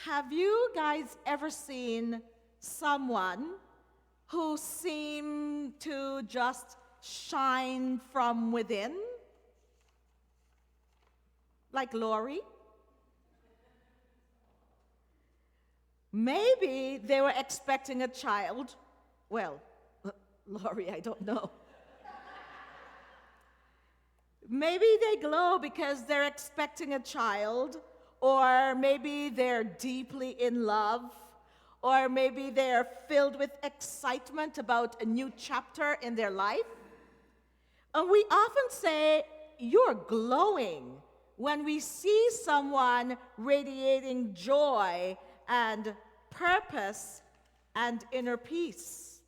Have you guys ever seen someone who seemed to just shine from within? Like Lori? Maybe they were expecting a child. Well, Lori, I don't know. Maybe they glow because they're expecting a child, or maybe they're deeply in love, or maybe they're filled with excitement about a new chapter in their life. And we often say, "You're glowing," when we see someone radiating joy and purpose and inner peace.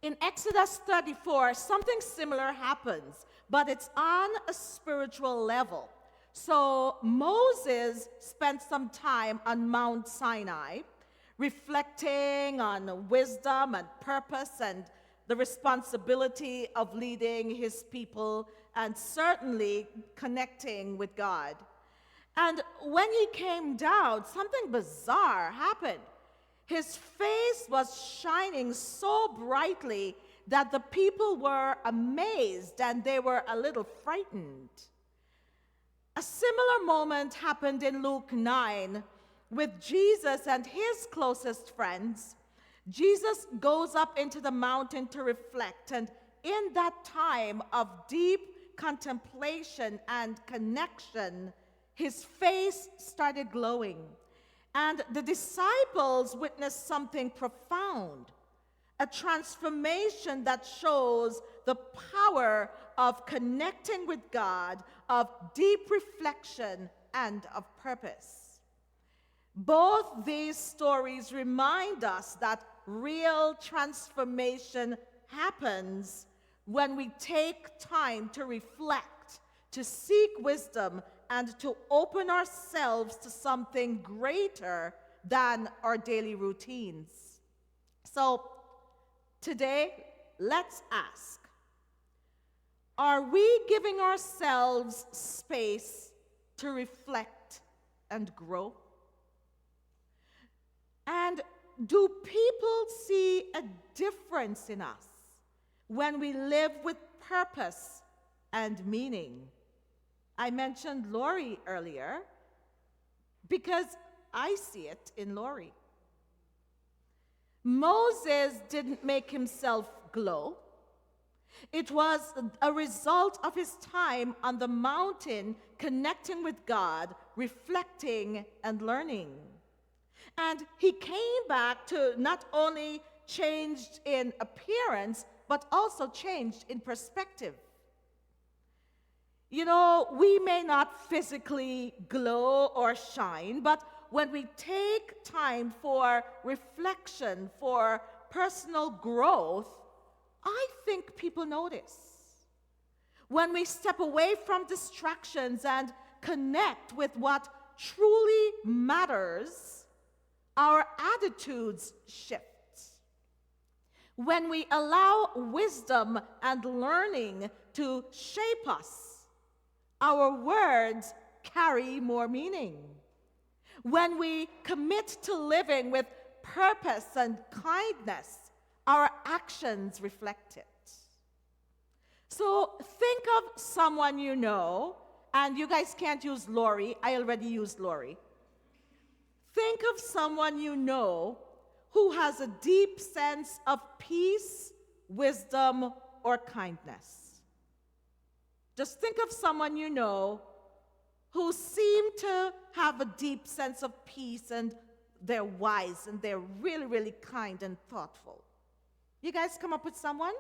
In Exodus 34, something similar happens, but it's on a spiritual level. So Moses spent some time on Mount Sinai, reflecting on wisdom and purpose and the responsibility of leading his people and certainly connecting with God. And when he came down, something bizarre happened. His face was shining so brightly that the people were amazed and they were a little frightened. A similar moment happened in Luke 9 with Jesus and his closest friends. Jesus goes up into the mountain to reflect, and in that time of deep contemplation and connection, his face started glowing. And the disciples witnessed something profound, a transformation that shows the power of connecting with God, of deep reflection, and of purpose. Both these stories remind us that real transformation happens when we take time to reflect, to seek wisdom, and to open ourselves to something greater than our daily routines. So today, let's ask, are we giving ourselves space to reflect and grow? And do people see a difference in us when we live with purpose and meaning? I mentioned Lori earlier because I see it in Lori. Moses didn't make himself glow. It was a result of his time on the mountain connecting with God, reflecting and learning. And he came back to not only changed in appearance, but also changed in perspective. You know, we may not physically glow or shine, but when we take time for reflection, for personal growth, I think people notice. When we step away from distractions and connect with what truly matters, our attitudes shift. When we allow wisdom and learning to shape us, our words carry more meaning. When we commit to living with purpose and kindness, our actions reflect it. So think of someone you know, and you guys can't use Lori. I already used Lori. Think of someone you know who has a deep sense of peace, wisdom, or kindness. Just think of someone you know who seem to have a deep sense of peace and they're wise and they're really, really kind and thoughtful. You guys come up with someone?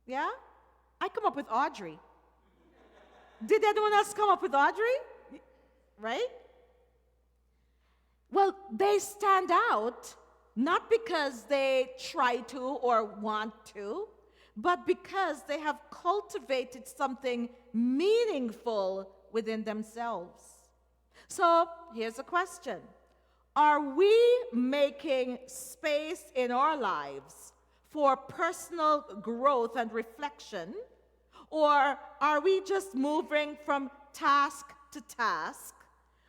Yeah? I come up with Audrey. Did anyone else come up with Audrey? Right? Well, they stand out not because they try to or want to, but because they have cultivated something meaningful within themselves. So here's a question. Are we making space in our lives for personal growth and reflection, or are we just moving from task to task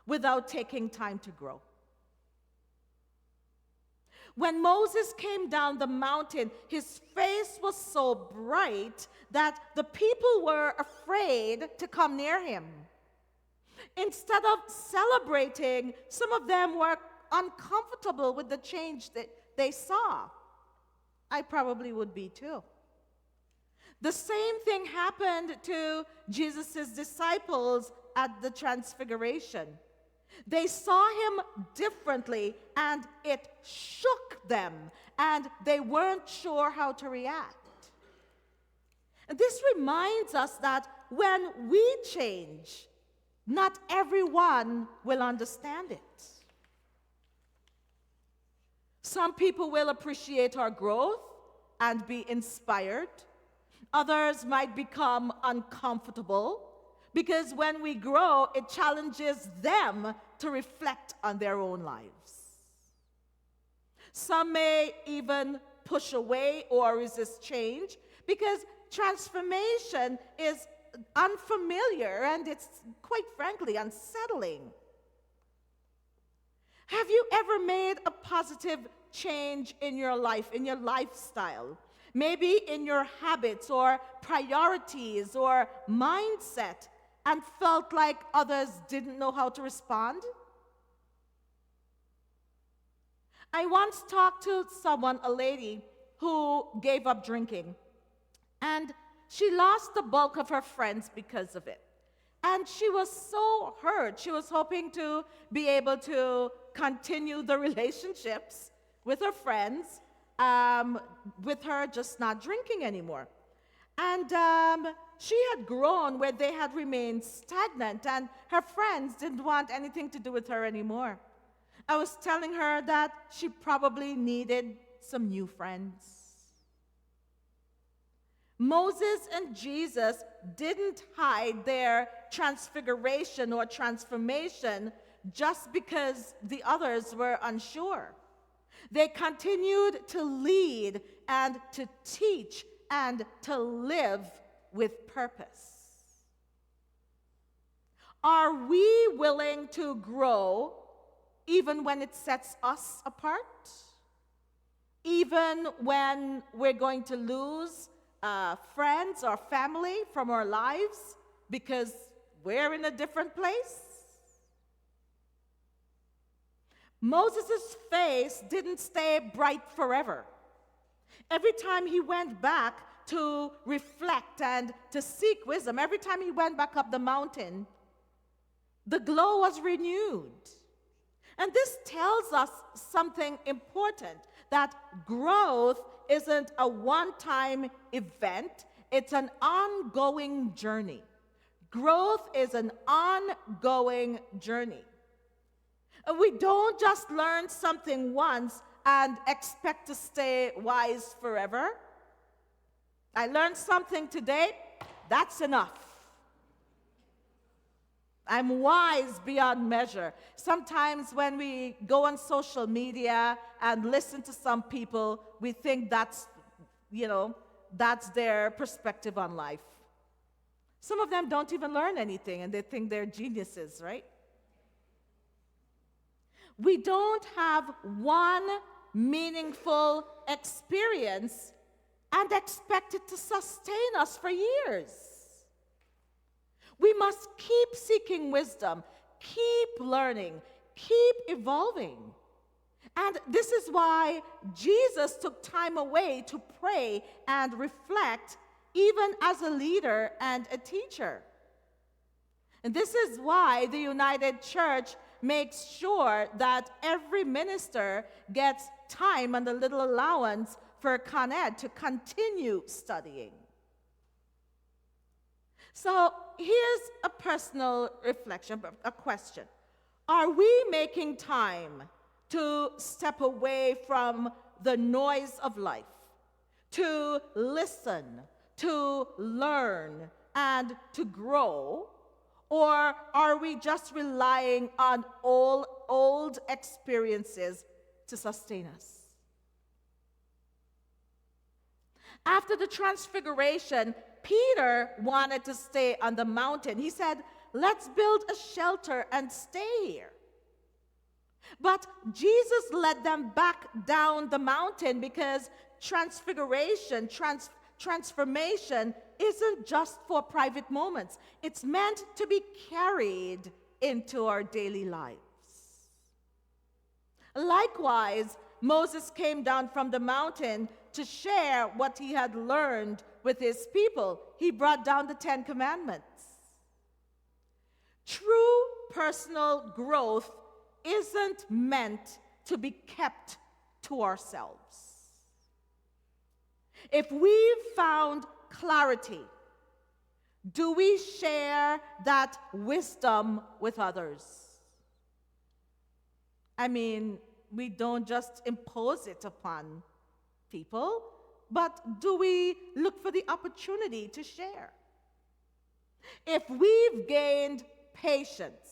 without taking time to grow. When Moses came down the mountain, his face was so bright that the people were afraid to come near him. Instead of celebrating, some of them were uncomfortable with the change that they saw. I probably would be too. The same thing happened to Jesus' disciples at the Transfiguration. They saw him differently, and it shook them, and they weren't sure how to react. And this reminds us that when we change, not everyone will understand it. Some people will appreciate our growth and be inspired. Others might become uncomfortable because when we grow, it challenges them to reflect on their own lives. Some may even push away or resist change because transformation is unfamiliar and it's, quite frankly, unsettling. Have you ever made a positive change in your life, in your lifestyle? Maybe in your habits or priorities or mindset, and felt like others didn't know how to respond? I once talked to someone, a lady, who gave up drinking. And she lost the bulk of her friends because of it. And she was so hurt. She was hoping to be able to continue the relationships with her friends, with her just not drinking anymore. And she had grown where they had remained stagnant, and her friends didn't want anything to do with her anymore. I was telling her that she probably needed some new friends. Moses and Jesus didn't hide their transfiguration or transformation just because the others were unsure. They continued to lead and to teach and to live with purpose. Are we willing to grow even when it sets us apart? Even when we're going to lose friends or family from our lives because we're in a different place? Moses' face didn't stay bright forever. Every time he went back to reflect and to seek wisdom, every time he went back up the mountain, the glow was renewed. And this tells us something important, that growth isn't a one-time event, it's an ongoing journey. Growth is an ongoing journey. And we don't just learn something once and expect to stay wise forever. I learned something today, that's enough. I'm wise beyond measure. Sometimes when we go on social media and listen to some people, we think that's their perspective on life. Some of them don't even learn anything and they think they're geniuses, right? We don't have one meaningful experience and expect it to sustain us for years. We must keep seeking wisdom, keep learning, keep evolving. And this is why Jesus took time away to pray and reflect, even as a leader and a teacher. And this is why the United Church makes sure that every minister gets time and a little allowance for Con Ed to continue studying. So here's a personal reflection, a question. Are we making time to step away from the noise of life, to listen, to learn, and to grow? Or are we just relying on old experiences to sustain us? After the transfiguration, Peter wanted to stay on the mountain. He said, let's build a shelter and stay here. But Jesus led them back down the mountain because transfiguration, transformation isn't just for private moments. It's meant to be carried into our daily lives. Likewise, Moses came down from the mountain to share what he had learned with his people. He brought down the 10 Commandments. True personal growth isn't meant to be kept to ourselves. If we've found clarity, do we share that wisdom with others? I mean, we don't just impose it upon people, but do we look for the opportunity to share? If we've gained patience,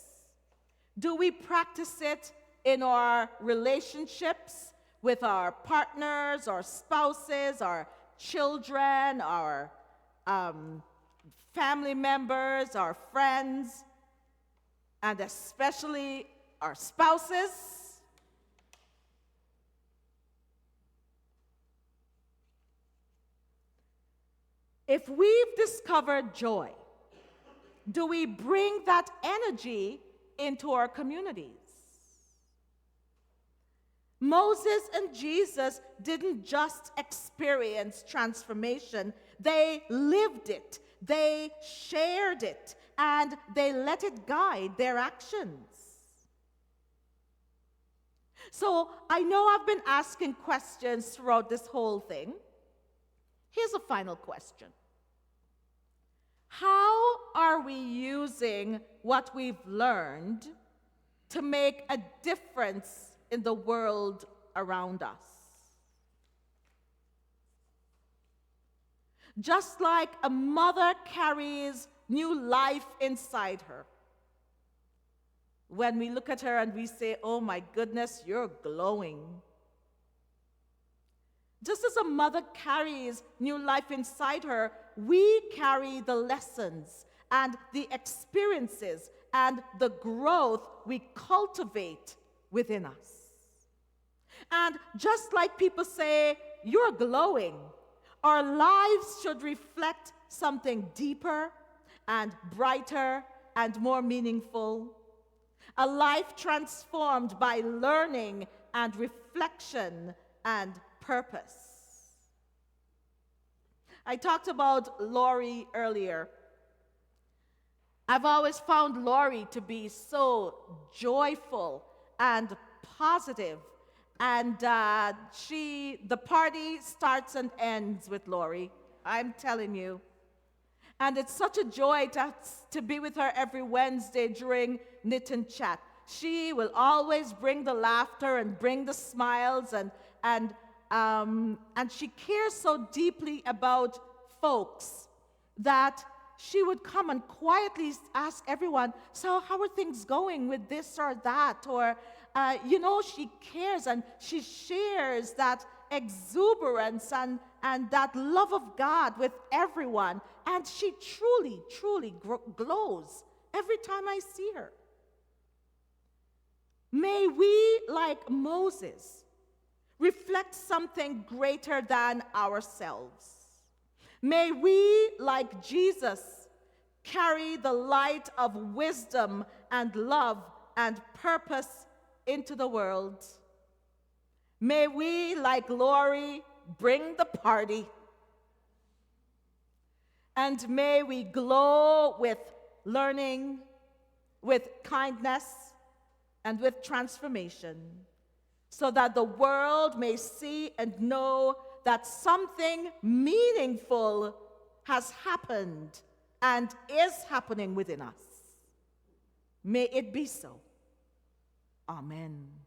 do we practice it in our relationships with our partners, our spouses, our children, our family members, our friends, and especially our spouses? If we've discovered joy, do we bring that energy into our communities? Moses and Jesus didn't just experience transformation, they lived it, they shared it, and they let it guide their actions. So I know I've been asking questions throughout this whole thing. Here's a final question. How are we using what we've learned to make a difference in the world around us? Just like a mother carries new life inside her, when we look at her and we say, "Oh my goodness, you're glowing." Just as a mother carries new life inside her, we carry the lessons and the experiences and the growth we cultivate within us. And just like people say, "You're glowing," our lives should reflect something deeper and brighter and more meaningful. A life transformed by learning and reflection and purpose. I talked about Lori earlier. I've always found Lori to be so joyful and positive, and the party starts and ends with Lori, I'm telling you. And it's such a joy to be with her every Wednesday during Knit and Chat. She will always bring the laughter and bring the smiles, and she cares so deeply about folks that she would come and quietly ask everyone, "So how are things going with this or that?" Or, she cares and she shares that exuberance and that love of God with everyone. And she truly, truly glows every time I see her. May we, like Moses, reflect something greater than ourselves. May we, like Jesus, carry the light of wisdom and love and purpose into the world. May we, like Lori, bring the party. And may we glow with learning, with kindness, and with transformation, so that the world may see and know that something meaningful has happened and is happening within us. May it be so. Amen.